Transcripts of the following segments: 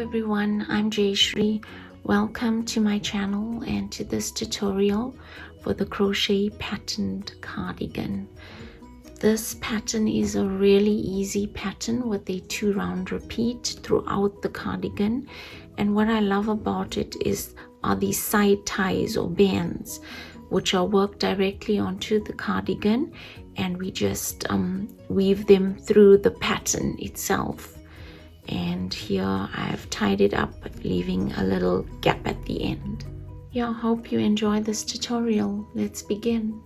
everyone, I'm Jayashree. Welcome to my channel and to this tutorial for the crochet patterned cardigan. This pattern is a really easy pattern with a 2-round repeat throughout the cardigan, and what I love about it are these side ties or bands which are worked directly onto the cardigan, and we just weave them through the pattern itself. And here I've tied it up, leaving a little gap at the end. Yeah, I hope you enjoy this tutorial. Let's begin.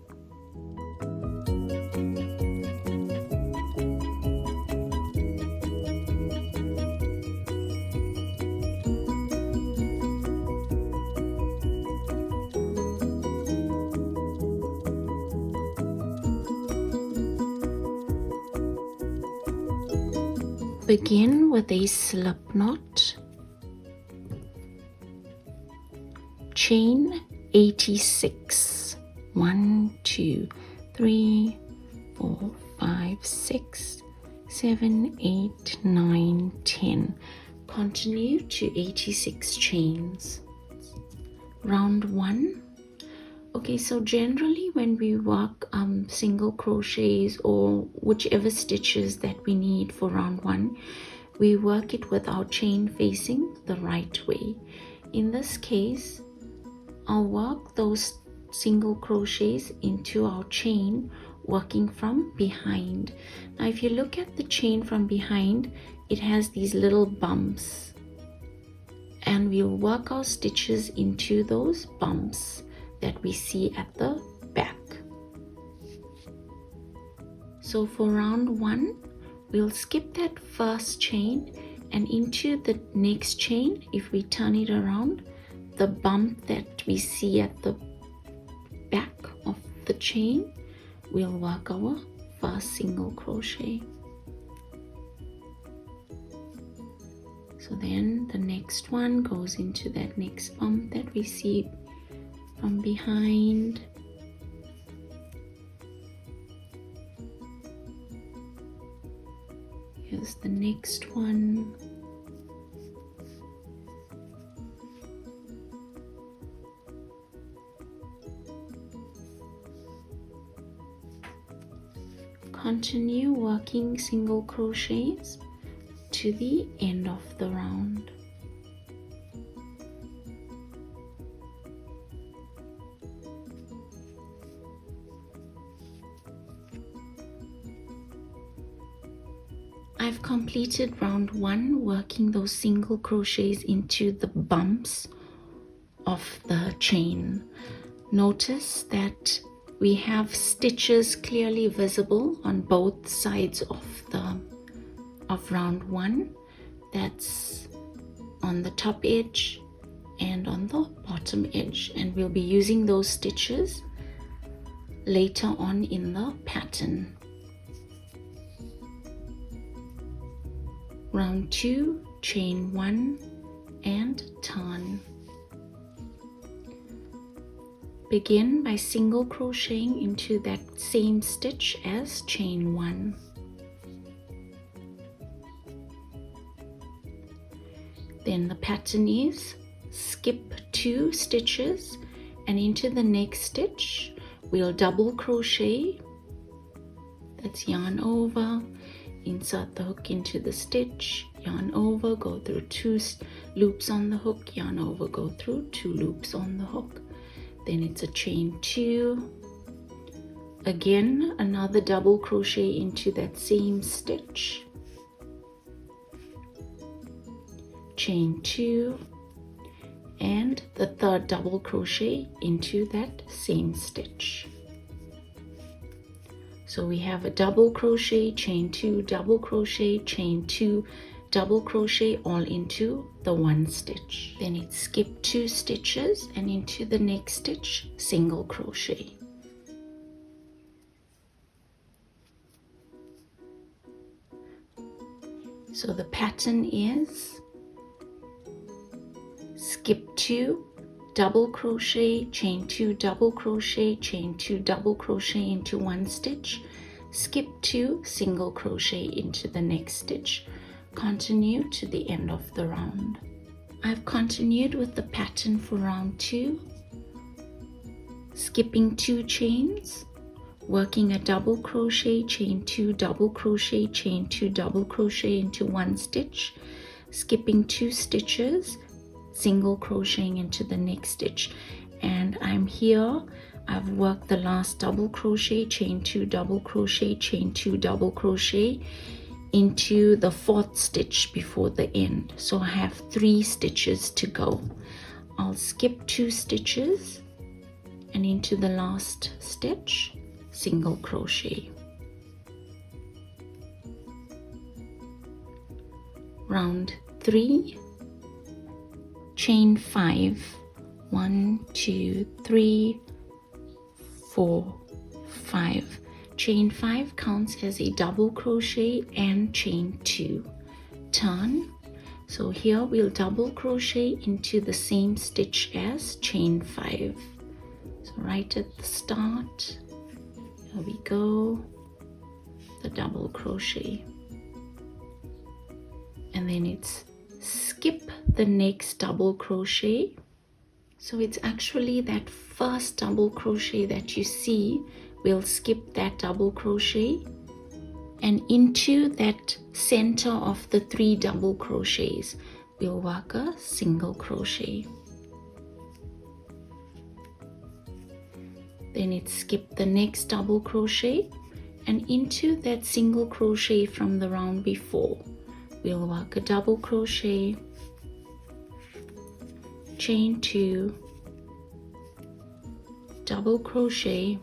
Begin with a slip knot, chain 86, 1, 2, 3, 4, 5, 6, 7, 8, 9, 10. Continue to 86 chains. Round 1. Okay, so generally when we work single crochets or whichever stitches that we need for round 1, we work it with our chain facing the right way. In this case, I'll work those single crochets into our chain working from behind. Now if you look at the chain from behind, it has these little bumps, and we'll work our stitches into those bumps that we see at the back. So for round 1, we'll skip that first chain, and into the next chain, if we turn it around, the bump that we see at the back of the chain, we'll work our first single crochet. So then the next one goes into that next bump that we see from behind. Here's the next one. Continue working single crochets to the end of the round. I've completed round 1 working those single crochets into the bumps of the chain. Notice that we have stitches clearly visible on both sides of round 1. That's on the top edge and on the bottom edge, and we'll be using those stitches later on in the pattern. Round 2, chain 1 and turn. Begin by single crocheting into that same stitch as chain 1. Then the pattern is skip 2 stitches, and into the next stitch we'll double crochet. That's yarn over, insert the hook into the stitch, yarn over, go through 2 loops on the hook, yarn over, go through 2 loops on the hook. Then it's a chain 2, again another double crochet into that same stitch, chain 2, and the third double crochet into that same stitch. So we have a double crochet, chain 2, double crochet, chain 2, double crochet, all into the one stitch. Then it's skip 2 stitches, and into the next stitch single crochet. So the pattern is skip 2, double crochet, chain 2, double crochet, chain 2, double crochet into one stitch, skip 2, single crochet into the next stitch, continue to the end of the round. I've continued with the pattern for round 2, skipping 2 chains, working a double crochet, chain 2, double crochet, chain 2, double crochet into 1 stitch, skipping 2 stitches, single crocheting into the next stitch. And I'm here, I've worked the last double crochet, chain 2, double crochet, chain 2, double crochet into the 4th stitch before the end. So I have 3 stitches to go. I'll skip 2 stitches and into the last stitch, single crochet. Round 3, chain 5, 1, 2, 3, 4, 5. Chain 5 counts as a double crochet and chain 2. Turn. So here we'll double crochet into the same stitch as chain 5. So right at the start, here we go, the double crochet. And then it's skip the next double crochet. So it's actually that first double crochet that you see. We'll skip that double crochet and into that center of the 3 double crochets we'll work a single crochet. Then it's skip the next double crochet and into that single crochet from the round before we'll work a double crochet, chain 2, double crochet,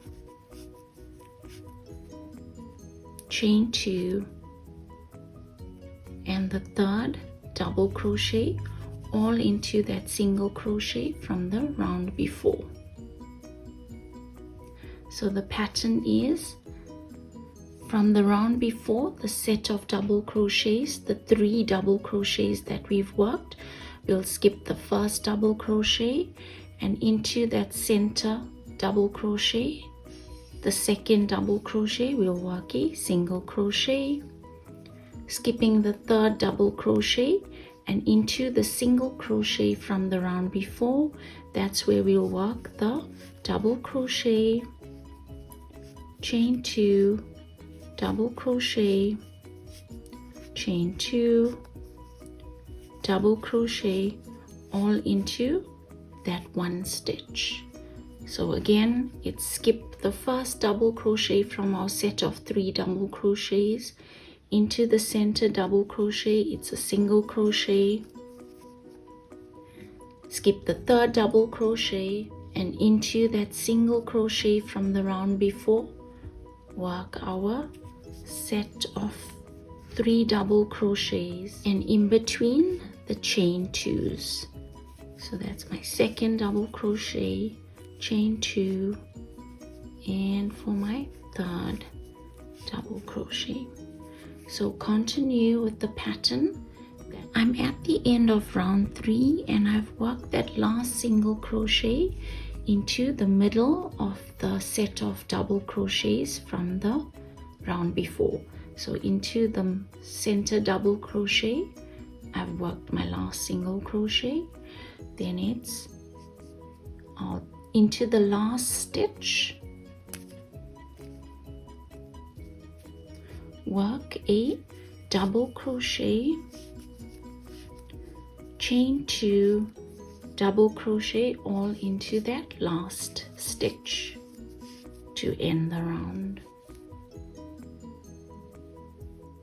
chain 2, and the 3rd double crochet all into that single crochet from the round before. So the pattern is from the round before, the set of double crochets, the 3 double crochets that we've worked, we'll skip the first double crochet and into that center double crochet. The 2nd double crochet we'll work a single crochet, skipping the 3rd double crochet and into the single crochet from the round before. That's where we'll work the double crochet, chain 2, double crochet, chain 2, double crochet all into that 1 stitch. So again, it's skip the first double crochet from our set of 3 double crochets into the center double crochet. It's a single crochet, skip the 3rd double crochet and into that single crochet from the round before, work our set of 3 double crochets and in between the chain 2s. So that's my 2nd double crochet, chain 2, and for my 3rd double crochet. So continue with the pattern. I'm at the end of round 3 and I've worked that last single crochet into the middle of the set of double crochets from the round before. So into the center double crochet, I've worked my last single crochet. Then it's into the last stitch, work a double crochet, chain 2, double crochet all into that last stitch to end the round.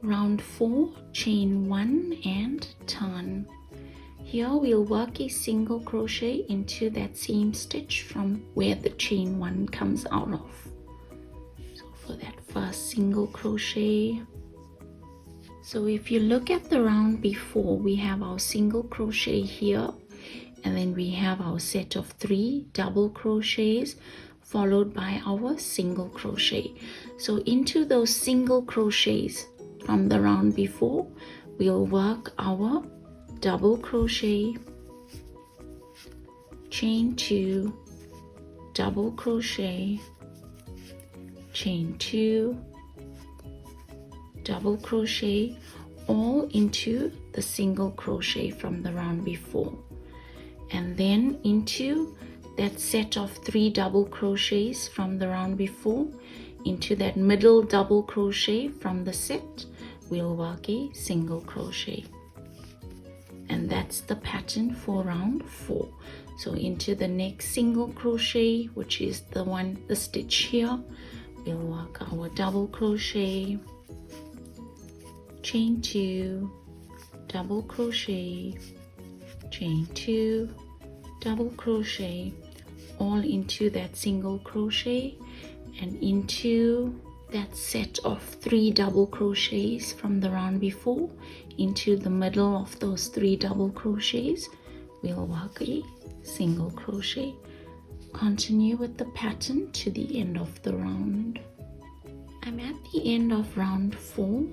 Round 4, chain 1 and turn. Here we'll work a single crochet into that same stitch from where the chain 1 comes out of. So for that first single crochet, so if you look at the round before, we have our single crochet here and then we have our set of 3 double crochets followed by our single crochet. So into those single crochets from the round before, we'll work our double crochet, chain 2, double crochet, chain 2, double crochet all into the single crochet from the round before, and then into that set of 3 double crochets from the round before, into that middle double crochet from the set, we'll work a single crochet. And that's the pattern for round 4. So into the next single crochet, which is the stitch here, we'll work our double crochet, chain 2, double crochet, chain 2, double crochet, all into that single crochet and into that set of 3 double crochets from the round before, into the middle of those 3 double crochets, we'll work a single crochet. Continue with the pattern to the end of the round. I'm at the end of round 4,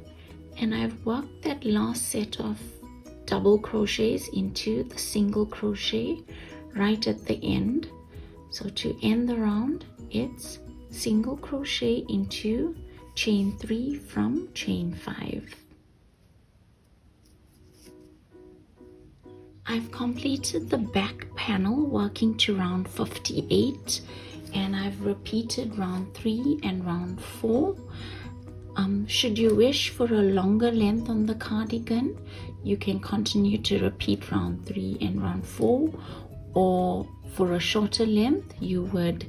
and I've worked that last set of double crochets into the single crochet right at the end. So to end the round, it's single crochet into chain 3 from chain 5. I've completed the back panel working to round 58, and I've repeated round 3 and round 4. Should you wish for a longer length on the cardigan, you can continue to repeat round 3 and round 4, or for a shorter length you would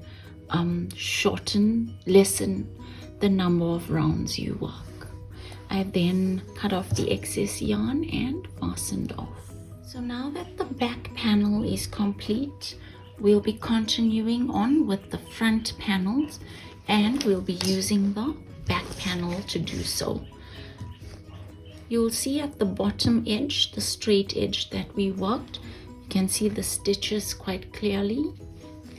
lessen the number of rounds you work. I then cut off the excess yarn and fastened off. So now that the back panel is complete, we'll be continuing on with the front panels, and we'll be using the back panel to do so. You'll see at the bottom edge, the straight edge that we worked, you can see the stitches quite clearly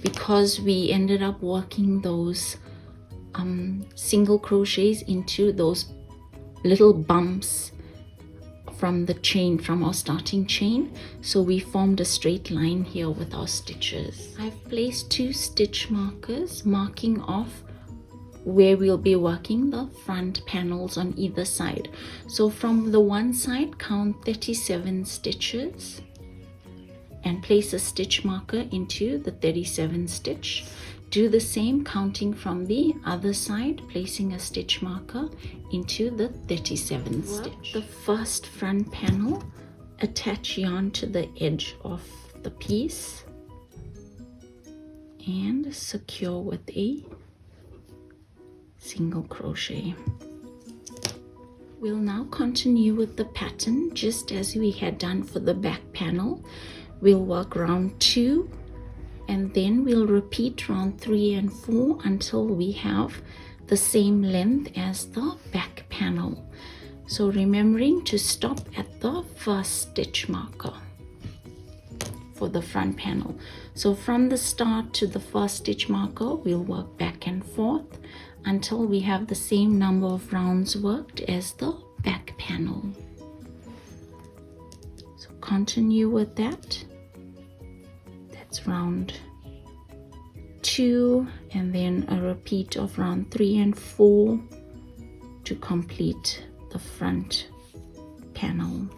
because we ended up working those single crochets into those little bumps from the chain, from our starting chain. So we formed a straight line here with our stitches. I've placed 2 stitch markers marking off where we'll be working the front panels on either side. So from the one side, count 37 stitches and place a stitch marker into the 37th stitch. Do the same counting from the other side, placing a stitch marker into the 37th stitch. The first front panel, attach yarn to the edge of the piece and secure with a single crochet. We'll now continue with the pattern just as we had done for the back panel. We'll work round 2, and then we'll repeat round 3 and 4 until we have the same length as the back panel. So remembering to stop at the first stitch marker for the front panel. So from the start to the first stitch marker, we'll work back and forth until we have the same number of rounds worked as the back panel. So continue with that. That's round 2, and then a repeat of round 3 and 4 to complete the front panel.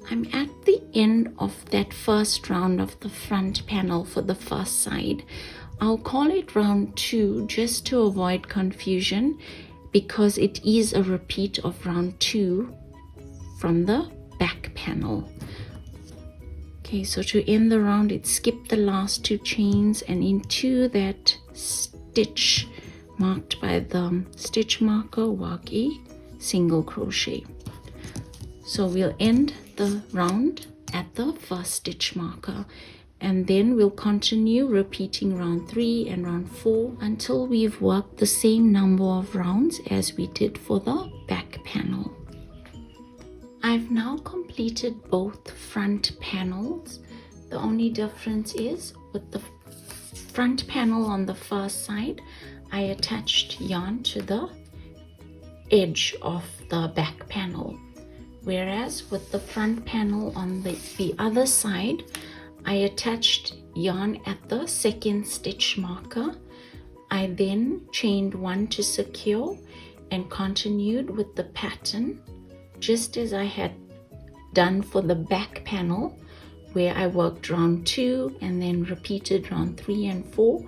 I'm at the end of that first round of the front panel for the first side. I'll call it round 2 just to avoid confusion, because it is a repeat of round 2 from the back panel. Okay, so to end the round, it skipped the last 2 chains and into that stitch marked by the stitch marker, work a single crochet. So we'll end the round at the first stitch marker, and then we'll continue repeating round 3 and round 4 until we've worked the same number of rounds as we did for the back panel. I've now completed both front panels. The only difference is with the front panel on the first side, I attached yarn to the edge of the back panel. Whereas with the front panel on the other side, I attached yarn at the second stitch marker. I then chained 1 to secure and continued with the pattern just as I had done for the back panel, where I worked round 2 and then repeated round 3 and 4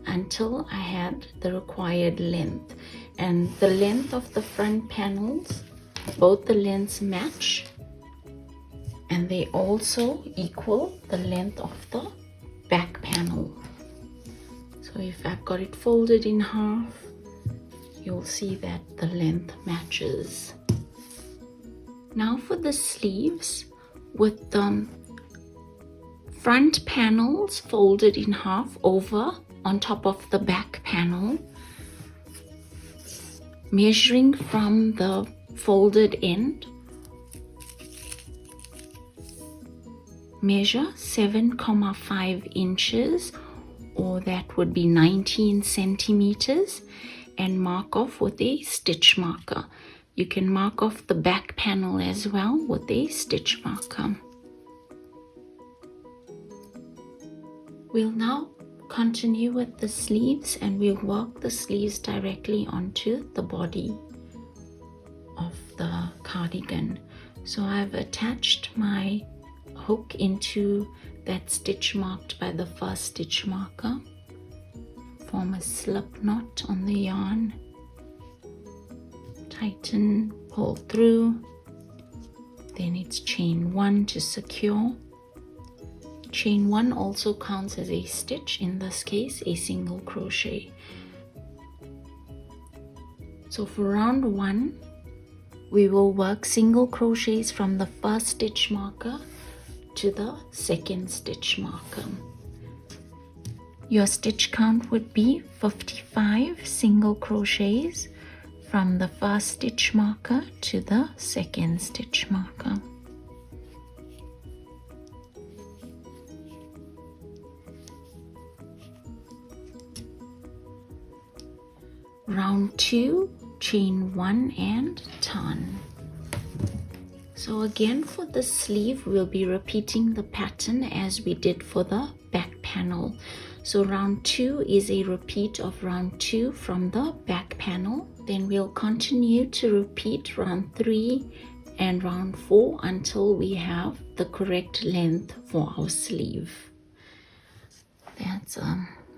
until I had the required length. And the length of the front panels, both the lengths match, and they also equal the length of the back panel. So if I've got it folded in half, you'll see that the length matches. Now for the sleeves, with the front panels folded in half over on top of the back panel, measuring from the folded end, measure 7,5 inches, or that would be 19 centimeters, and mark off with a stitch marker. You can mark off the back panel as well with a stitch marker. We'll now continue with the sleeves, and we'll work the sleeves directly onto the body of the cardigan. So I've attached my hook into that stitch marked by the first stitch marker, form a slip knot on the yarn, tighten, pull through, then it's chain 1 to secure. Chain 1 also counts as a stitch, in this case a single crochet. So for round 1, we will work single crochets from the first stitch marker to the second stitch marker. Your stitch count would be 55 single crochets from the first stitch marker to the second stitch marker. Round 2, chain 1 and turn. So again, for the sleeve, we'll be repeating the pattern as we did for the back panel. So round 2 is a repeat of round 2 from the back panel. Then we'll continue to repeat round 3 and round 4 until we have the correct length for our sleeve. That's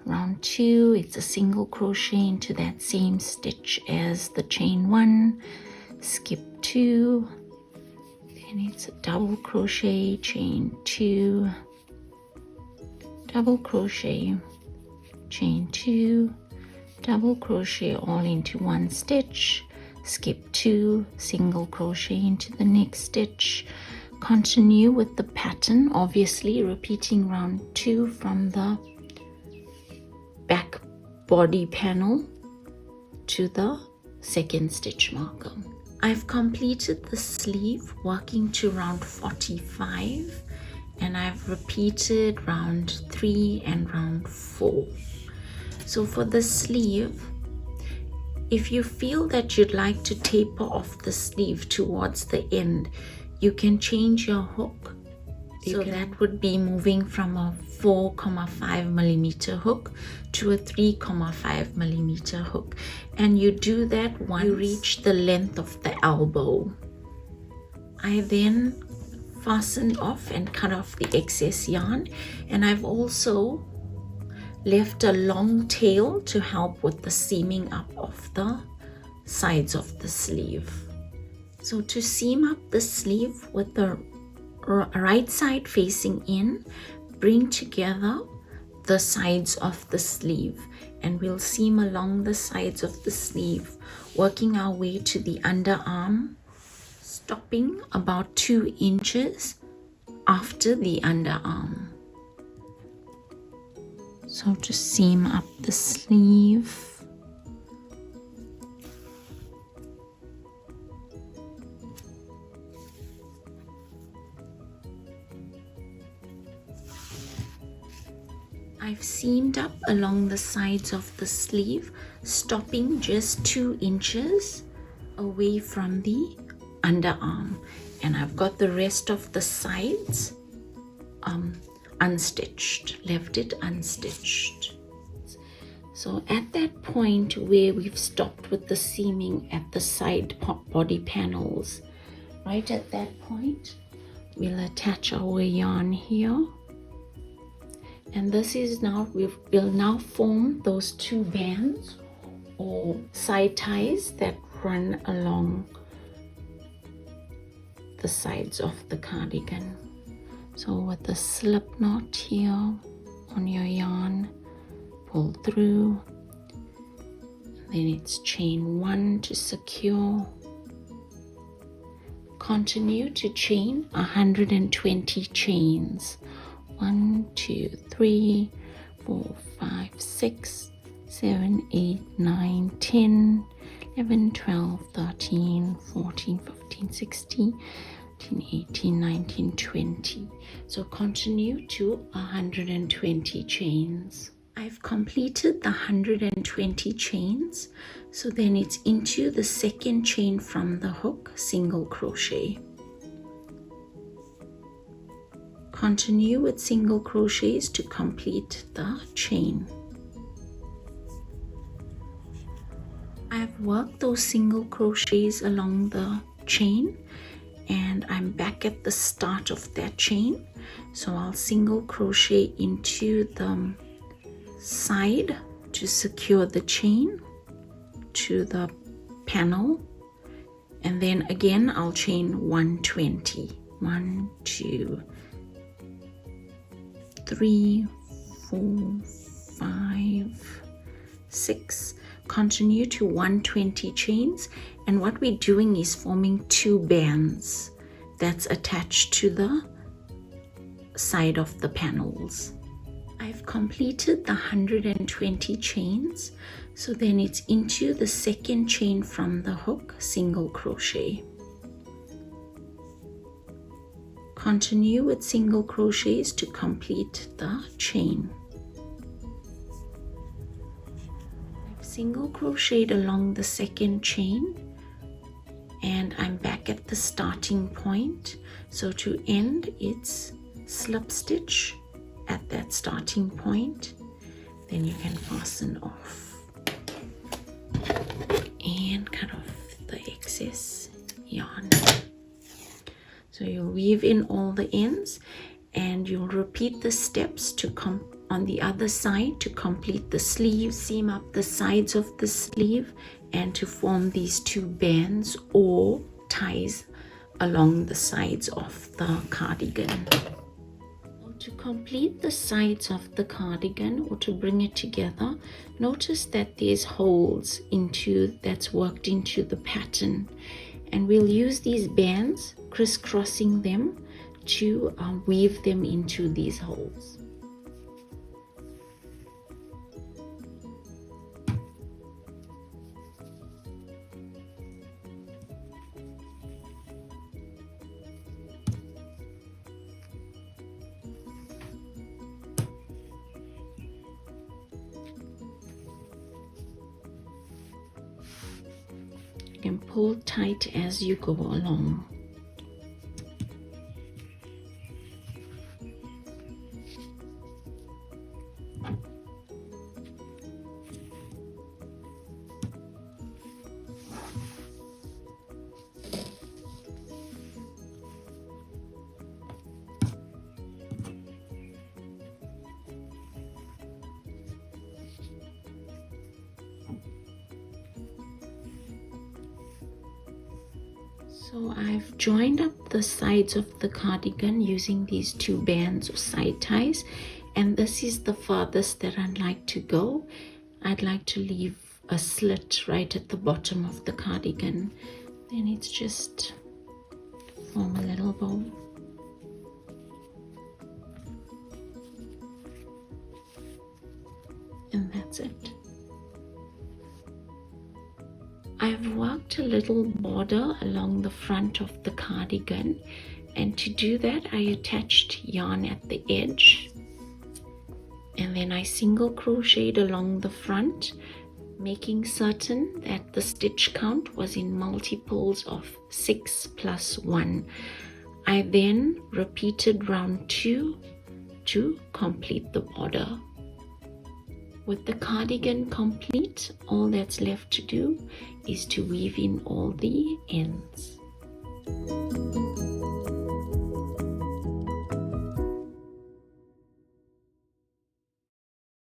round 2, it's a single crochet into that same stitch as the chain 1, skip 2, then it's a double crochet, chain 2, double crochet, chain 2, double crochet all into one stitch, skip 2, single crochet into the next stitch. Continue with the pattern, obviously repeating round 2 from the back body panel to the second stitch marker. I've completed the sleeve working to round 45, and I've repeated round 3 and round 4. So for the sleeve, if you feel that you'd like to taper off the sleeve towards the end, you can change your hook. So that would be moving from a 4.5 millimeter hook to a 3.5 millimeter hook, and you do that once you reach the length of the elbow. I then fastened off and cut off the excess yarn, and I've also left a long tail to help with the seaming up of the sides of the sleeve. So to seam up the sleeve with the right side facing in, bring together the sides of the sleeve, and we'll seam along the sides of the sleeve, working our way to the underarm, stopping about 2 inches after the underarm. So to seam up the sleeve, I've seamed up along the sides of the sleeve, stopping just 2 inches away from the underarm, and I've got the rest of the sides unstitched, left it unstitched. So at that point where we've stopped with the seaming at the side body panels, right at that point, we'll attach our yarn here. And this is now, we'll now form those two bands or side ties that run along the sides of the cardigan. So with the slip knot here on your yarn, pull through, then it's chain 1 to secure. Continue to chain 120 chains. 1, 2, 3, 4, 5, 6, 7, 8, 9, 10, 11, 12, 13, 14, 15, 16, 17, 18, 19, 20. So continue to 120 chains. I've completed the 120 chains, so then it's into the second chain from the hook, single crochet. Continue with single crochets to complete the chain. I've worked those single crochets along the chain, and I'm back at the start of that chain, so I'll single crochet into the side to secure the chain to the panel, and then again I'll chain 120. 1, 2, 3, 4, 5, 6. Continue to 120 chains, and what we're doing is forming two bands that's attached to the side of the panels. I've completed the 120 chains, so then it's into the second chain from the hook, single crochet. Continue with single crochets to complete the chain. I've single crocheted along the second chain, and I'm back at the starting point. So to end, it's slip stitch at that starting point, then you can fasten off and cut off the excess yarn. So you'll weave in all the ends, and you'll repeat the steps to come on the other side to complete the sleeve. Seam up the sides of the sleeve and to form these two bands or ties along the sides of the cardigan. To complete the sides of the cardigan, or to bring it together, notice that there's holes that's worked into the pattern, and we'll use these bands, crisscrossing them to weave them into these holes. You can pull tight as you go along. So I've joined up the sides of the cardigan using these two bands or side ties, and this is the farthest that I'd like to go. I'd like to leave a slit right at the bottom of the cardigan. Then it's just form a little bow. And that's it. I've worked a little border along the front of the cardigan, and to do that I attached yarn at the edge, and then I single crocheted along the front making certain that the stitch count was in multiples of 6 plus 1. I then repeated round 2 to complete the border. With the cardigan complete, all that's left to do is to weave in all the ends.